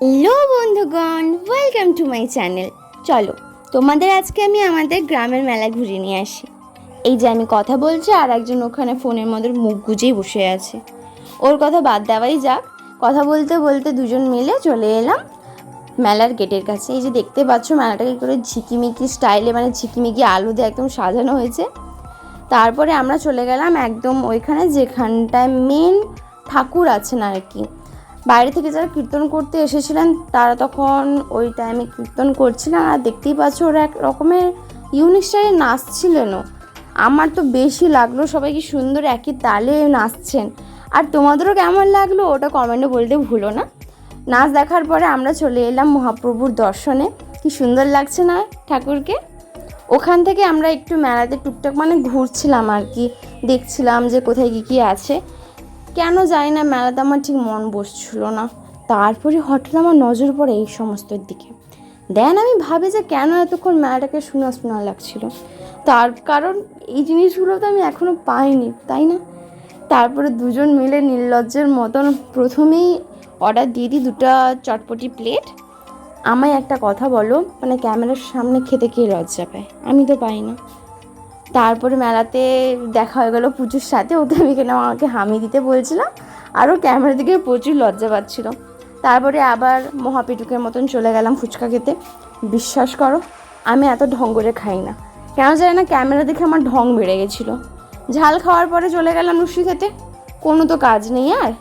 Hello বন্ধুগণ, welcome to my channel. চলো তোমাদের আজকে আমি আমাদের গ্রামের মেলা ঘুরিয়ে নিয়ে আসি। এই যে আমি কথা বলছি আর একজন ওখানে ফোনের মধ্যে মুখ গুজেই বসে আছে। ওর কথা বাদ দেওয়াই যাক। কথা বলতে বলতে দুজন মিলে চলে এলাম মেলার গেটের কাছে। এই যে দেখতে পাচ্ছ মেলাটাকে করে ঝিকিমিকি স্টাইলে, মানে ঝিকিমিকি আলো দিয়ে একদম সাজানো হয়েছে। তারপরে আমরা চলে গেলাম একদম ওইখানে যেখানটায় মেন ঠাকুর আছেন আর কি। বাইরে থেকে যারা কীর্তন করতে এসেছিলেন তারা তখন ওই টাইমে কীর্তন করছিলেন, আর দেখতেই পাচ্ছ ওরা এক রকমের ইউনিক স্টাইলে নাচছিলেনও। আমার তো বেশি লাগলো, সবাই কি সুন্দর একই তালে নাচছেন। আর তোমাদেরও কেমন লাগলো ওটা কমেন্টে বলতে ভুলো না। নাচ দেখার পরে আমরা চলে এলাম মহাপ্রভুর দর্শনে। কি সুন্দর লাগছে না ঠাকুরকে। ওখান থেকে আমরা একটু মেলাতে টুকটাক মানে ঘুরছিলাম আর কি, দেখছিলাম যে কোথায় কী আছে। কেন জানি না মেলাতে আমার ঠিক মন বসছিল না। তারপরে হঠাৎ আমার নজর পড়ে এই সমস্তর দিকে। দেন আমি ভাবি যে কেন এতক্ষণ মেলাটাকে শোনা শোনা লাগছিল। তার কারণ এই জিনিসগুলো তো আমি এখনও পাইনি, তাই না? তারপরে দুজন মিলে নির্লজ্জের মতন প্রথমেই অর্ডার দিয়ে দিই 2টা চটপটি প্লেট। আমায় একটা কথা বলো, মানে ক্যামেরার সামনে খেতে কে লজ্জা পায়? আমি তো পাই না। তারপরে মেলাতে দেখা হয়ে গেলো পুজোর সাথে। ওকে আমি কেন আমাকে হামি দিতে বলছিলাম, আরও ক্যামেরা দিকে প্রচুর লজ্জা পাচ্ছিল। তারপরে আবার মহাপেটুকের মতন চলে গেলাম ফুচকা খেতে। বিশ্বাস করো আমি এত ঢং করে খাই না, কেন জানি না ক্যামেরা দেখে আমার ঢং বেড়ে গেছিলো। ঝাল খাওয়ার পরে চলে গেলাম লুচি খেতে। কোনো তো কাজ নেই আর,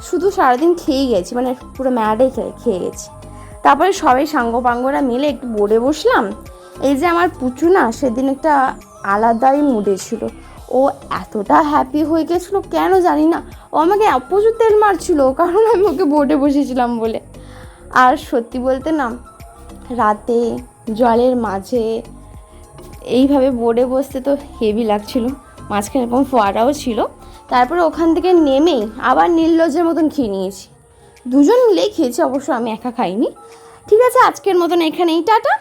শুধু সারাদিন খেয়েই গেছি, মানে পুরো মেলাটাই খেয়ে গেছি। তারপরে সবাই সাঙ্গপাঙ্গরা মিলে একটু বোর্ডে বসলাম। এই যে আমার পুচু না সেদিন একটা আলাদাই মুডে ছিল। ও এতটা হ্যাপি হয়ে গেছিলো কেন জানি না। ও আমাকে প্রচুর তেল মারছিল, কারণ আমি ওকে বোটে বসেছিলাম বলে। আর সত্যি বলতে না, রাতে জলের মাঝে এইভাবে বোটে বসতে তো হেভি লাগছিল। মাঝখানে এরকম ফোয়ারাও ছিল। তারপরে ওখান থেকে নেমেই আবার নির্লজ্জের মতন খেয়ে নিয়েছি। দুজন মিলেই খেয়েছি, অবশ্য আমি একা খাইনি। ঠিক আছে, আজকের মতন এখানেই টাটা।